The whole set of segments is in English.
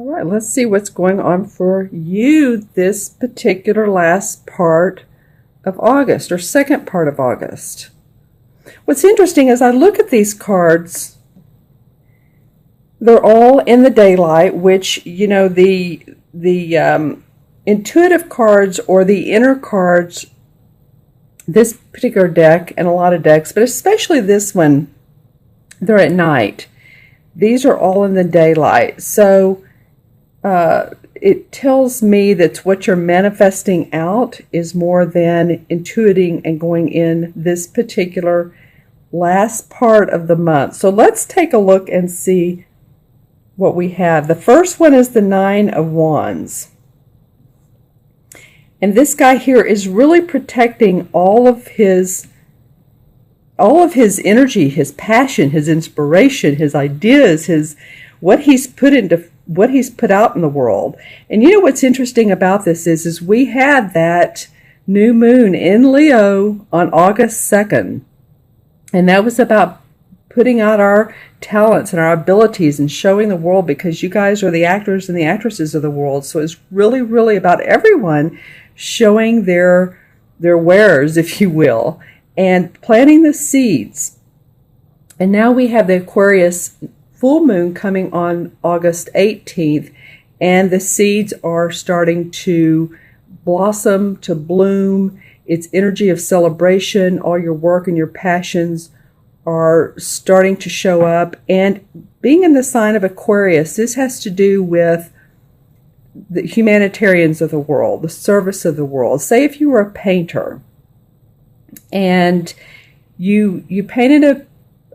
All right, let's see what's going on for you this particular last part of August, or second part of August. What's interesting is I look at these cards, they're all in the daylight, which, you know, the intuitive cards or the inner cards, this particular deck and a lot of decks, but especially this one, they're at night. These are all in the daylight. So it tells me that what you're manifesting out is more than intuiting and going in this particular last part of the month. So let's take a look and see what we have. The first one is the Nine of Wands. And this guy here is really protecting all of his energy, his passion, his inspiration, his ideas, what he's put out in the world. And you know what's interesting about this is we had that new moon in Leo on August 2nd. And that was about putting out our talents and our abilities and showing the world, because you guys are the actors and the actresses of the world. So it's really, really about everyone showing their wares, if you will, and planting the seeds. And now we have the Aquarius full moon coming on August 18th, and the seeds are starting to blossom, to bloom. It's energy of celebration. All your work and your passions are starting to show up. And being in the sign of Aquarius, this has to do with the humanitarians of the world, the service of the world. Say if you were a painter and you painted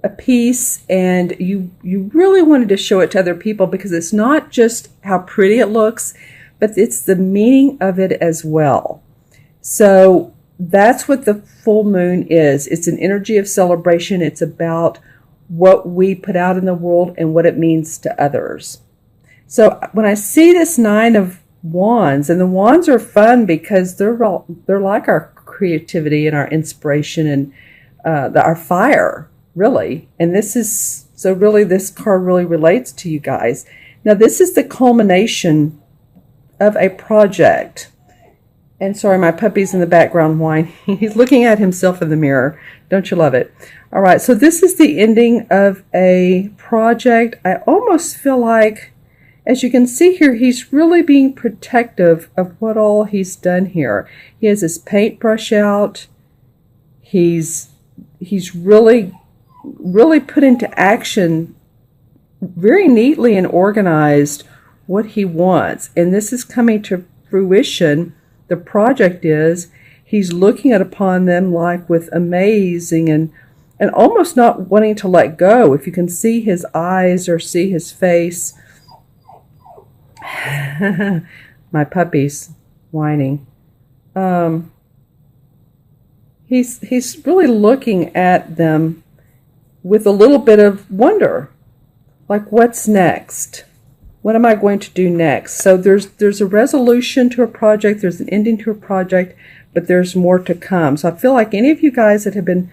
a piece and you really wanted to show it to other people, because it's not just how pretty it looks, but it's the meaning of it as well. So that's what the full moon is. It's an energy of celebration. It's about what we put out in the world and what it means to others. So when I see this Nine of Wands, and the wands are fun because they're like our creativity and our inspiration and our fire, really. And this card really relates to you guys. Now, this is the culmination of a project. And sorry, my puppy's in the background whining. He's looking at himself in the mirror. Don't you love it? All right, so this is the ending of a project. I almost feel like, as you can see here, he's really being protective of what all he's done here. He has his paintbrush out. He's really put into action very neatly and organized what he wants. And this is coming to fruition. The project is, he's looking upon them like with amazing and almost not wanting to let go. If you can see his eyes or see his face. My puppy's whining. He's really looking at them with a little bit of wonder, like, what's next? What am I going to do next? So there's a resolution to a project, there's an ending to a project, but there's more to come. So I feel like any of you guys that have been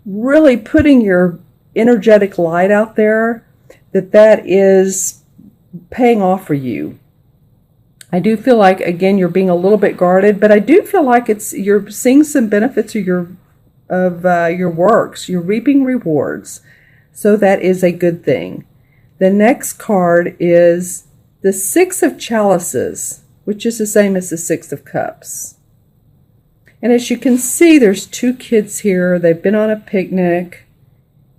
really putting your energetic light out there, that is paying off for you. I do feel like, again, you're being a little bit guarded, but I do feel like you're seeing some benefits of your works. You're reaping rewards. So that is a good thing. The next card is the Six of Chalices, which is the same as the Six of Cups. And as you can see, there's two kids here. They've been on a picnic,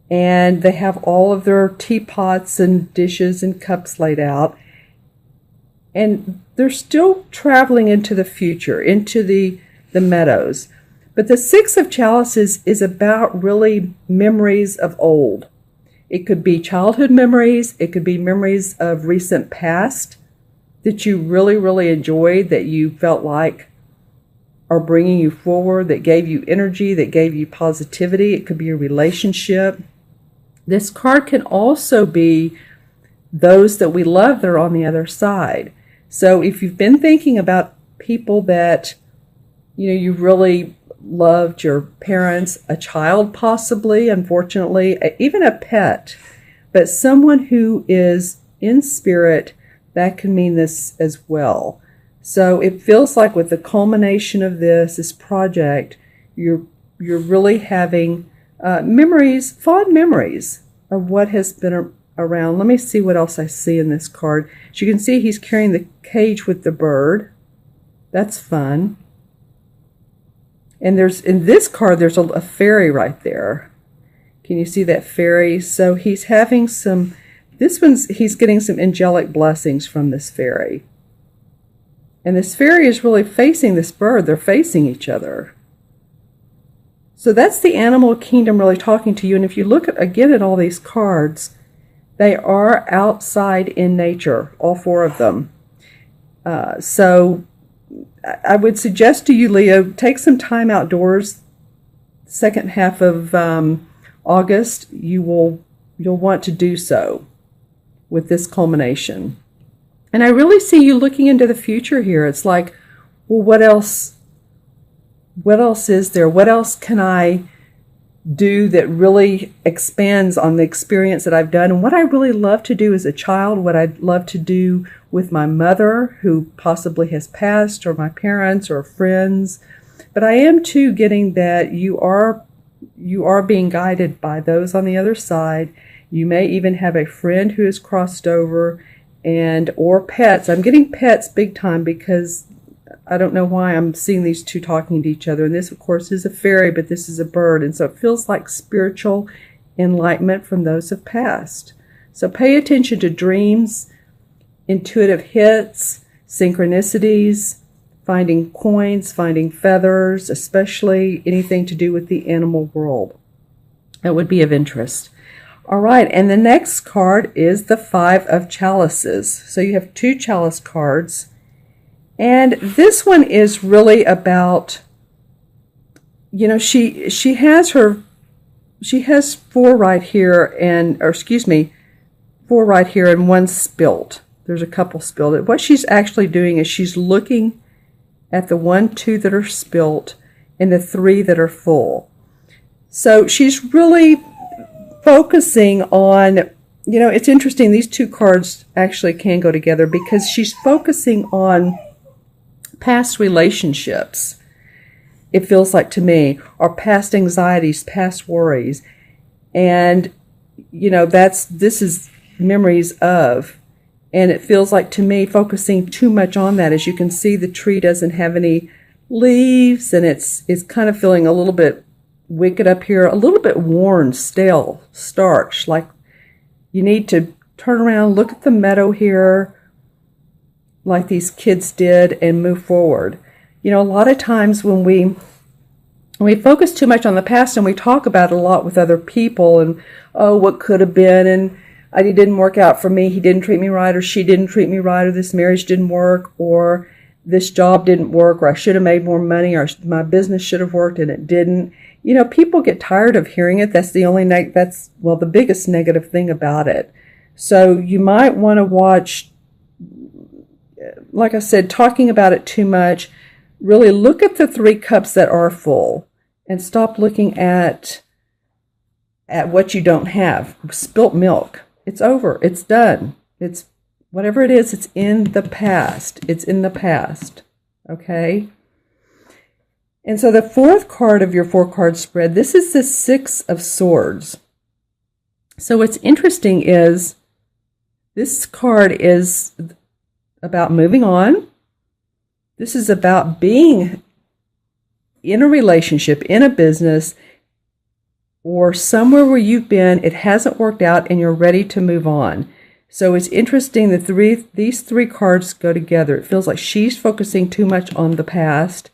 and they have all of their teapots and dishes and cups laid out. And they're still traveling into the future, into the meadows. But the Six of Chalices is about really memories of old. It could be childhood memories. It could be memories of recent past that you really, really enjoyed, that you felt like are bringing you forward, that gave you energy, that gave you positivity. It could be a relationship. This card can also be those that we love that are on the other side. So if you've been thinking about people that, you really loved, your parents, a child possibly, unfortunately, even a pet, but someone who is in spirit that can mean this as well. So it feels like with the culmination of this project, you're really having memories, fond memories of what has been around. Let me see what else I see in this card. As you can see, he's carrying the cage with the bird. That's fun. And in this card, there's a fairy right there. Can you see that fairy? So he's having he's getting some angelic blessings from this fairy. And this fairy is really facing this bird. They're facing each other. So that's the animal kingdom really talking to you. And if you look again at all these cards, they are outside in nature, all four of them. So I would suggest to you, Leo, take some time outdoors. Second half of August, you'll want to do so with this culmination. And I really see you looking into the future here. It's like, well, what else is there? What else can I do that really expands on the experience that I've done? And what I really love to do as a child, what I'd love to do with my mother, who possibly has passed, or my parents or friends. But I am too getting that you are being guided by those on the other side. You may even have a friend who has crossed over, or pets. I'm getting pets big time because I don't know why I'm seeing these two talking to each other. And this, of course, is a fairy, but this is a bird. And so it feels like spiritual enlightenment from those who've passed. So pay attention to dreams, intuitive hits, synchronicities, finding coins, finding feathers, especially anything to do with the animal world. That would be of interest. All right, and the next card is the Five of Chalices. So you have two chalice cards. And this one is really about, she has four right here, four right here and one spilt. There's a couple spilled. What she's actually doing is she's looking at the 1, 2 that are spilt and the 3 that are full. So she's really focusing on, it's interesting, these two cards actually can go together because she's focusing on past relationships, it feels like to me, or past anxieties, past worries. And, this is memories of, and it feels like to me focusing too much on that. As you can see, the tree doesn't have any leaves, and it's kind of feeling a little bit wicked up here, a little bit worn, stale, starch, like you need to turn around, look at the meadow here, like these kids did, and move forward. A lot of times when we focus too much on the past and we talk about it a lot with other people and, oh, what could have been, and it didn't work out for me, he didn't treat me right, or she didn't treat me right, or this marriage didn't work, or this job didn't work, or I should have made more money, or my business should have worked and it didn't. People get tired of hearing it. That's the biggest negative thing about it. So you might want to watch, like I said, talking about it too much. Really look at the 3 cups that are full and stop looking at what you don't have. Spilt milk. It's over. It's done. It's whatever it is, it's in the past. It's in the past. Okay? And so the 4th card of your 4-card spread, this is the 6 of Swords. So what's interesting is this card is about moving on. This is about being in a relationship, in a business, or somewhere where you've been, it hasn't worked out, and you're ready to move on. So it's interesting that these 3 cards go together. It feels like she's focusing too much on the past,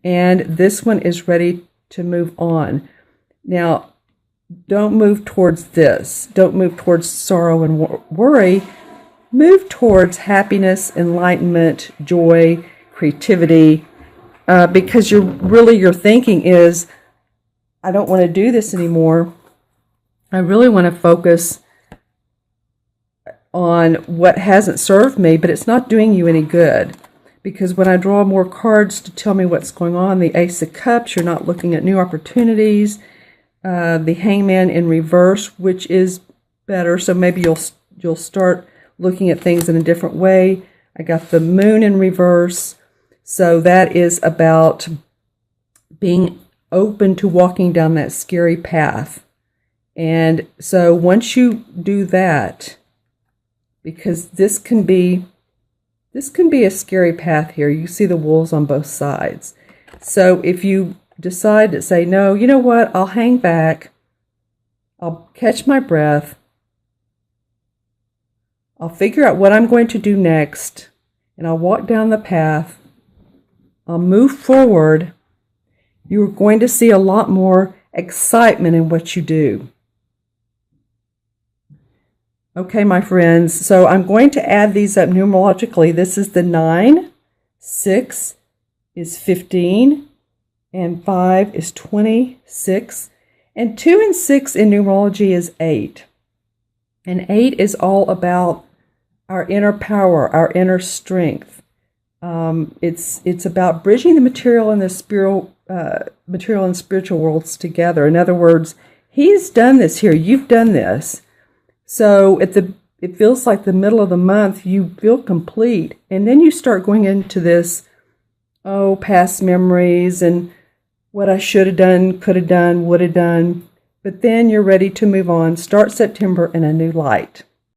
and this one is ready to move on. Now, don't move towards this. Don't move towards sorrow and worry. Move towards happiness, enlightenment, joy, creativity, because your thinking is, I don't want to do this anymore. I really want to focus on what hasn't served me, but it's not doing you any good. Because when I draw more cards to tell me what's going on, the Ace of Cups, you're not looking at new opportunities. The Hangman in reverse, which is better, so maybe you'll start looking at things in a different way. I got the moon in reverse. So that is about being open to walking down that scary path. And so once you do that, because this can be a scary path here. You see the wolves on both sides. So if you decide to say, no, you know what, I'll hang back, I'll catch my breath, I'll figure out what I'm going to do next, and I'll walk down the path, I'll move forward, you're going to see a lot more excitement in what you do. Okay, my friends, so I'm going to add these up numerologically. This is the 9, 6 is 15, and 5 is 26, and 2 and 6 in numerology is 8. And 8 is all about our inner power, our inner strength. It's about bridging the material and the spiritual worlds together. In other words, he's done this here. You've done this. So it feels like the middle of the month, you feel complete. And then you start going into this, past memories and what I should have done, could have done, would have done. But then you're ready to move on. Start September in a new light.